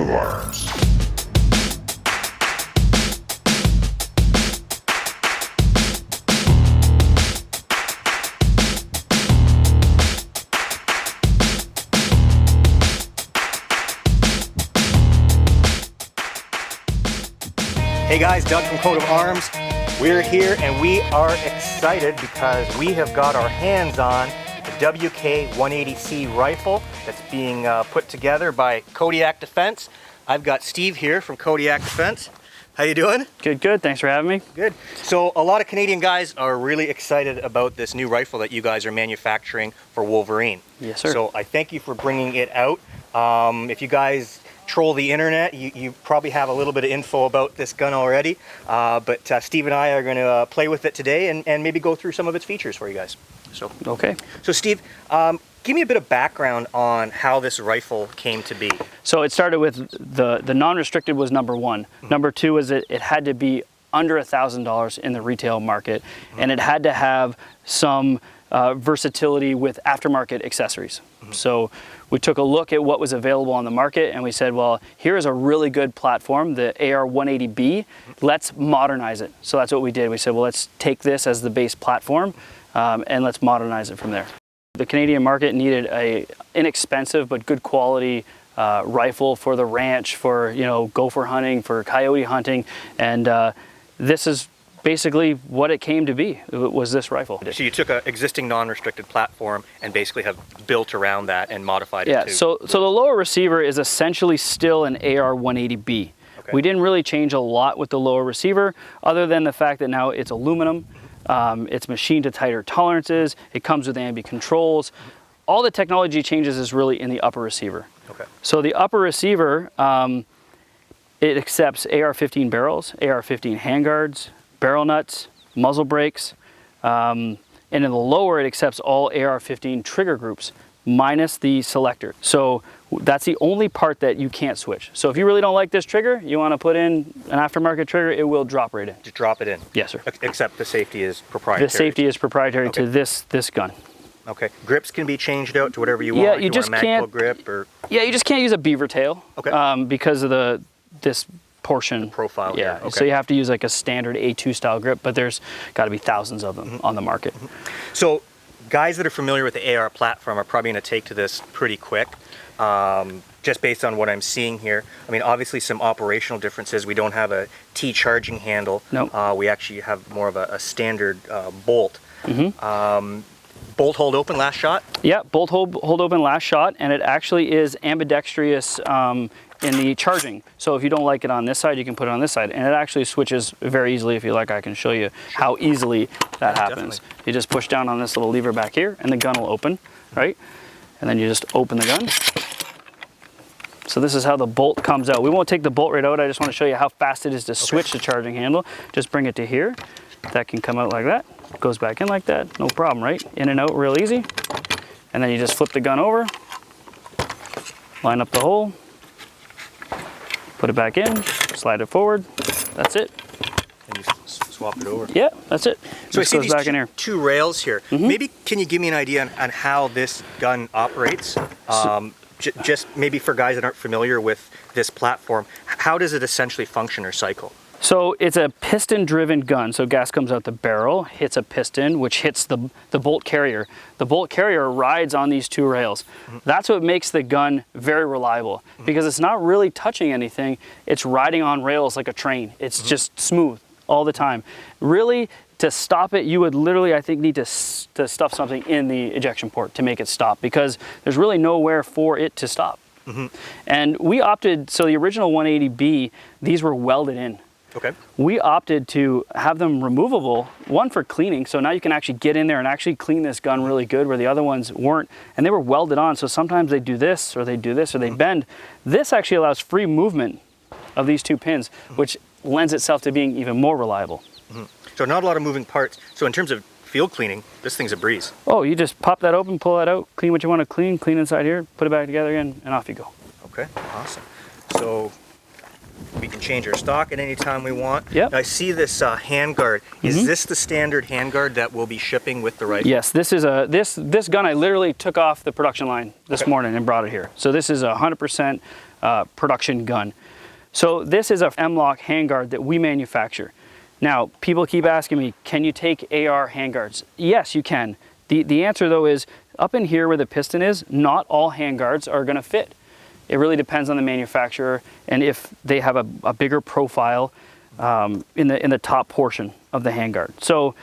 of arms. Hey guys, Doug from Coat of Arms. We're here and we are excited because we have got our hands on the WK180-C rifle that's being put together by Kodiak Defense. I've got Steve here from Kodiak Defense. How you doing? Good, good. Thanks for having me. Good. So a lot of Canadian guys are really excited about this new rifle that you guys are manufacturing for Wolverine. Yes, sir. So I thank you for bringing it out. If you guys troll the internet, you probably have a little bit of info about this gun already, but Steve and I are going to play with it today and maybe go through some of its features for you guys. So okay. So Steve, give me a bit of background on how this rifle came to be. So it started with the non-restricted was number one. Number two was it had to be under $1,000 in the retail market, and it had to have some versatility with aftermarket accessories. So we took a look at what was available on the market and we said, well, here's a really good platform, the AR180B, let's modernize it. So that's what we did. We said, well, let's take this as the base platform and let's modernize it from there. The Canadian market needed a inexpensive but good quality rifle for the ranch, for gopher hunting, for coyote hunting, and this is basically what it came to be, was this rifle. So you took an existing non-restricted platform and basically have built around that and modified it to... So the lower receiver is essentially still an AR180B. Okay. We didn't really change a lot with the lower receiver, other than the fact that now it's aluminum, it's machined to tighter tolerances, it comes with ambient controls. All the technology changes is really in the upper receiver. Okay. So the upper receiver, it accepts AR-15 barrels, AR-15 handguards, barrel nuts, muzzle brakes, and in the lower it accepts all AR-15 trigger groups minus the selector. So that's the only part that you can't switch. So if you really don't like this trigger, you want to put in an aftermarket trigger, it will drop right in. Just drop it in? Yes, sir. Except the safety is proprietary? The safety is proprietary to this gun. Okay. Grips can be changed out to whatever you want? Yeah, you just can't. Grip or... Yeah, you just can't use a beaver tail. Okay. Because of this portion. The profile. Yeah, here. Okay. So you have to use like a standard A2 style grip, but there's got to be thousands of them on the market. So guys that are familiar with the AR platform are probably going to take to this pretty quick, just based on what I'm seeing here. I mean, obviously some operational differences. We don't have a T charging handle. Nope. We actually have more of a standard bolt. Bolt hold open last shot? Yeah, bolt hold open last shot, and it actually is ambidextrous in the charging. So if you don't like it on this side, you can put it on this side, and it actually switches very easily. If you like, I can show you how easily that happens. Definitely. You just push down on this little lever back here and the gun will open, right? And then you just open the gun. So this is how the bolt comes out. We won't take the bolt right out. I just want to show you how fast it is to switch the charging handle. Just bring it to here. That can come out like that. Goes back in like that, no problem, right? In and out real easy. And then you just flip the gun over, line up the hole, put it back in, slide it forward, that's it. And you swap it over. Yeah, that's it. So I see goes these back in here. two rails here. Maybe can you give me an idea on how this gun operates? Just maybe for guys that aren't familiar with this platform, how does it essentially function or cycle? So it's a piston-driven gun. So gas comes out the barrel, hits a piston, which hits the bolt carrier. The bolt carrier rides on these two rails. That's what makes the gun very reliable, because it's not really touching anything. It's riding on rails like a train. It's just smooth all the time. Really, to stop it, you would literally, I think, need to stuff something in the ejection port to make it stop, because there's really nowhere for it to stop. And we opted, so the original 180B, these were welded in. Okay. We opted to have them removable, one for cleaning, so now you can actually get in there and actually clean this gun really good, where the other ones weren't, and they were welded on, so sometimes they do this, or they do this, or they bend. This actually allows free movement of these two pins, which lends itself to being even more reliable. So not a lot of moving parts. So in terms of field cleaning, this thing's a breeze. Oh, you just pop that open, pull that out, clean what you want to clean inside here, put it back together again, and off you go. Okay, awesome. So we can change our stock at any time we want. Yep. I see this handguard. Is this the standard handguard that will be shipping with the rifle? Yes, this is this gun I literally took off the production line this morning and brought it here. So this is 100% production gun. So this is a M-LOK handguard that we manufacture. Now, people keep asking me, can you take AR handguards? Yes, you can. The answer though is, up in here where the piston is, not all handguards are gonna fit. It really depends on the manufacturer and if they have a bigger profile in the top portion of the handguard. So,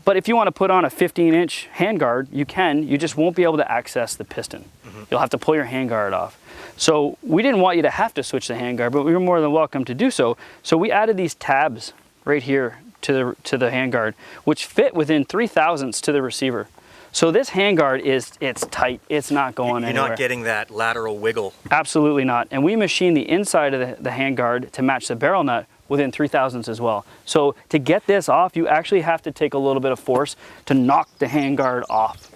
but if you want to put on a 15-inch handguard, you can. You just won't be able to access the piston. You'll have to pull your handguard off. So we didn't want you to have to switch the handguard, but we were more than welcome to do so. So we added these tabs right here to the handguard, which fit within 0.03 to the receiver. So this handguard it's tight. It's not going anywhere. You're not getting that lateral wiggle. Absolutely not. And we machine the inside of the handguard to match the barrel nut within 0.03 as well. So to get this off, you actually have to take a little bit of force to knock the handguard off.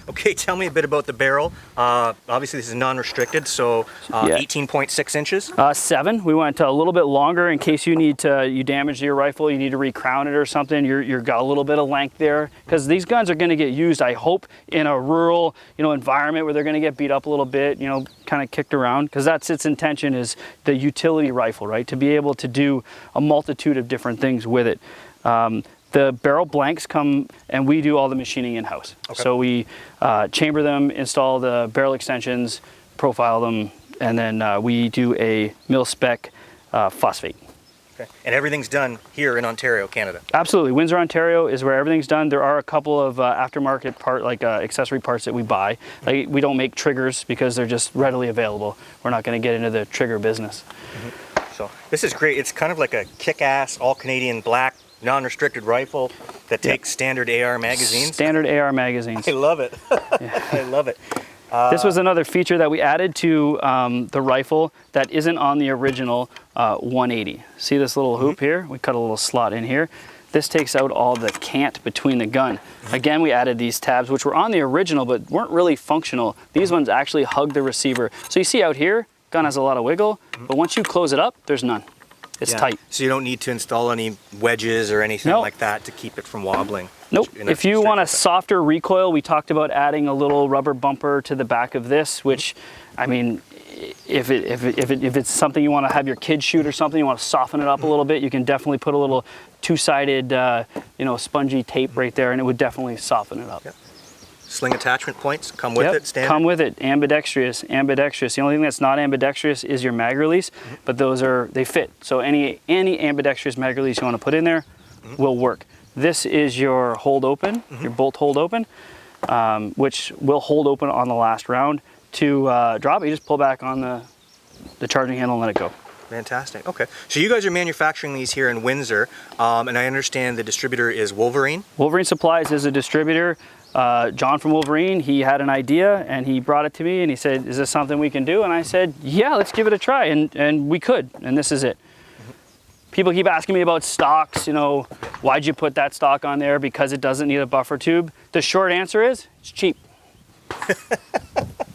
Okay, tell me a bit about the barrel. Obviously this is non-restricted, so 18.6 inches? 7. We went a little bit longer in case you damage your rifle, you need to recrown it or something. You've got a little bit of length there, because these guns are going to get used, I hope, in a rural, environment where they're going to get beat up a little bit, kind of kicked around, because that's its intention, is the utility rifle, right? To be able to do a multitude of different things with it. The barrel blanks come, and we do all the machining in-house. Okay. So we chamber them, install the barrel extensions, profile them, and then we do a mil-spec phosphate. Okay. And everything's done here in Ontario, Canada? Absolutely. Windsor, Ontario is where everything's done. There are a couple of aftermarket accessory parts that we buy. Like, we don't make triggers because they're just readily available. We're not going to get into the trigger business. So this is great. It's kind of like a kick-ass, all-Canadian black, non-restricted rifle that takes standard AR magazines. Standard AR magazines. I love it. I love it. This was another feature that we added to the rifle that isn't on the original 180. See this little hoop here? We cut a little slot in here. This takes out all the cant between the gun. Again, we added these tabs, which were on the original but weren't really functional. These ones actually hug the receiver. So you see out here, gun has a lot of wiggle, but once you close it up, there's none. It's tight. So you don't need to install any wedges or anything like that to keep it from wobbling? Nope. If you want a softer recoil, we talked about adding a little rubber bumper to the back of this, which, I mean, if it's something you want to have your kids shoot or something, you want to soften it up a little bit, you can definitely put a little two-sided, spongy tape right there, and it would definitely soften it up. Yep. Sling attachment points come with it, standard? Come with it, ambidextrous. The only thing that's not ambidextrous is your mag release, but they fit. So any ambidextrous mag release you want to put in there will work. This is your hold open, your bolt hold open, which will hold open on the last round. To drop it, you just pull back on the charging handle and let it go. Fantastic. Okay. So you guys are manufacturing these here in Windsor, and I understand the distributor is Wolverine? Wolverine Supplies is a distributor. John from Wolverine, he had an idea and he brought it to me and he said, is this something we can do? And I said, yeah, let's give it a try. And we could, and this is it. People keep asking me about stocks, why'd you put that stock on there? Because it doesn't need a buffer tube. The short answer is, it's cheap.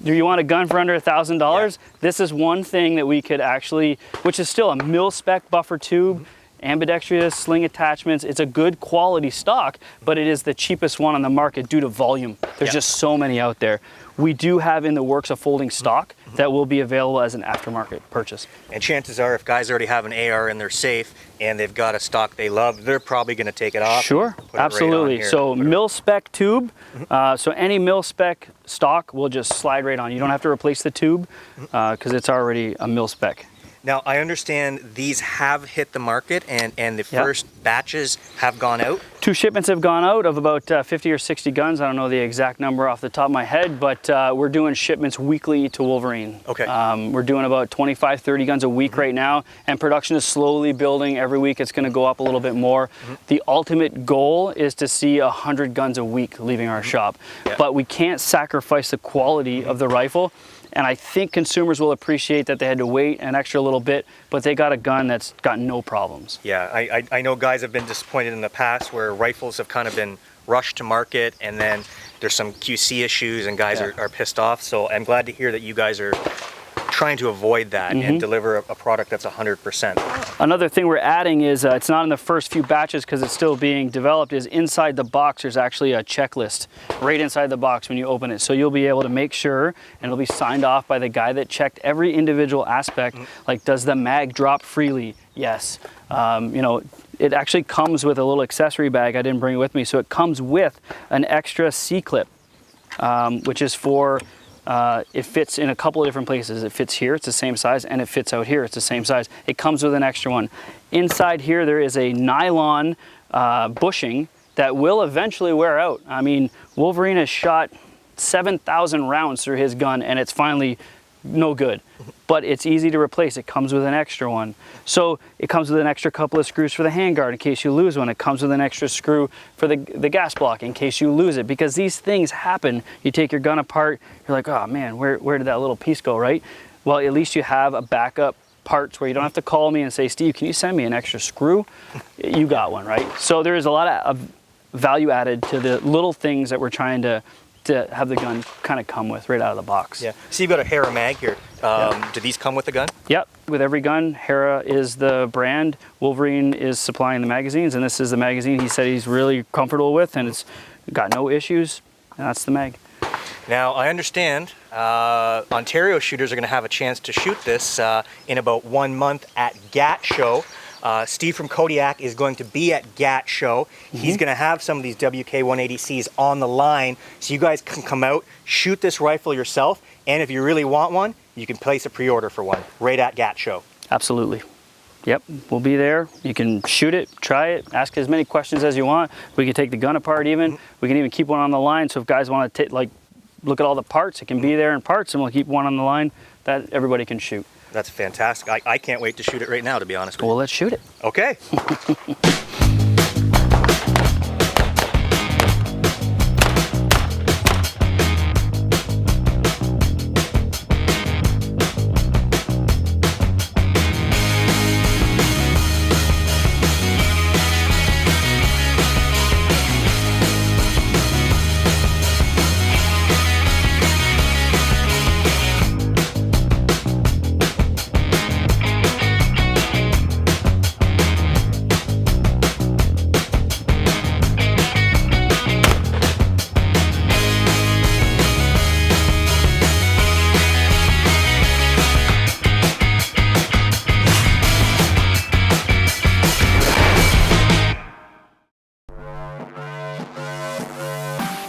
Do you want a gun for under $1,000? Yeah. This is one thing that we could actually, which is still a mil-spec buffer tube, ambidextrous, sling attachments. It's a good quality stock, but it is the cheapest one on the market due to volume. There's just so many out there. We do have in the works a folding stock that will be available as an aftermarket purchase. And chances are, if guys already have an AR in their safe and they've got a stock they love, they're probably going to take it off. Sure, absolutely. Right, so mil-spec tube, so any mil-spec stock will just slide right on. You don't have to replace the tube because it's already a mil-spec. Now, I understand these have hit the market and the first batches have gone out. 2 shipments have gone out of about 50 or 60 guns. I don't know the exact number off the top of my head, but we're doing shipments weekly to Wolverine. Okay. We're doing about 25, 30 guns a week right now, and production is slowly building. Every week it's going to go up a little bit more. The ultimate goal is to see 100 guns a week leaving our shop, but we can't sacrifice the quality of the rifle. And I think consumers will appreciate that they had to wait an extra little bit, but they got a gun that's got no problems. Yeah, I know guys have been disappointed in the past where rifles have kind of been rushed to market and then there's some QC issues and guys are pissed off. So I'm glad to hear that you guys are trying to avoid that and deliver a product that's 100%. Another thing we're adding is, it's not in the first few batches because it's still being developed, is inside the box there's actually a checklist right inside the box when you open it. So you'll be able to make sure, and it'll be signed off by the guy that checked every individual aspect, like does the mag drop freely? Yes. You know, it actually comes with a little accessory bag. I didn't bring it with me. So it comes with an extra C-clip, which is for, it fits in a couple of different places. It fits here, it's the same size, and it fits out here, it's the same size. It comes with an extra one. Inside here, there is a nylon bushing that will eventually wear out. I mean, Wolverine has shot 7,000 rounds through his gun, and it's finally no good. But it's easy to replace. It comes with an extra one. So it comes with an extra couple of screws for the handguard in case you lose one. It comes with an extra screw for the gas block in case you lose it, because these things happen. You take your gun apart, you're like, oh man, where did that little piece go, right? Well, at least you have a backup parts where you don't have to call me and say, Steve, can you send me an extra screw? You got one, right? So there is a lot of value added to the little things that we're trying to have the gun kind of come with right out of the box. Yeah. So you've got a Hera mag here. Do these come with the gun? Yep. With every gun, Hera is the brand. Wolverine is supplying the magazines, and this is the magazine he said he's really comfortable with, and it's got no issues, and that's the mag. Now, I understand Ontario shooters are going to have a chance to shoot this in about 1 month at GAT Show. Steve from Kodiak is going to be at GAT Show. He's going to have some of these WK180Cs on the line, so you guys can come out, shoot this rifle yourself, and if you really want one, you can place a pre-order for one right at GAT Show. Absolutely. Yep, we'll be there. You can shoot it, try it, ask as many questions as you want. We can take the gun apart even. We can even keep one on the line, so if guys want to look at all the parts, it can be there in parts, and we'll keep one on the line that everybody can shoot. That's fantastic. I can't wait to shoot it right now, to be honest with you. Well, let's shoot it. Okay.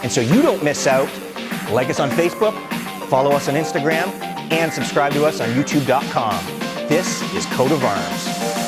And so you don't miss out, like us on Facebook, follow us on Instagram, and subscribe to us on YouTube.com. This is Coat of Arms.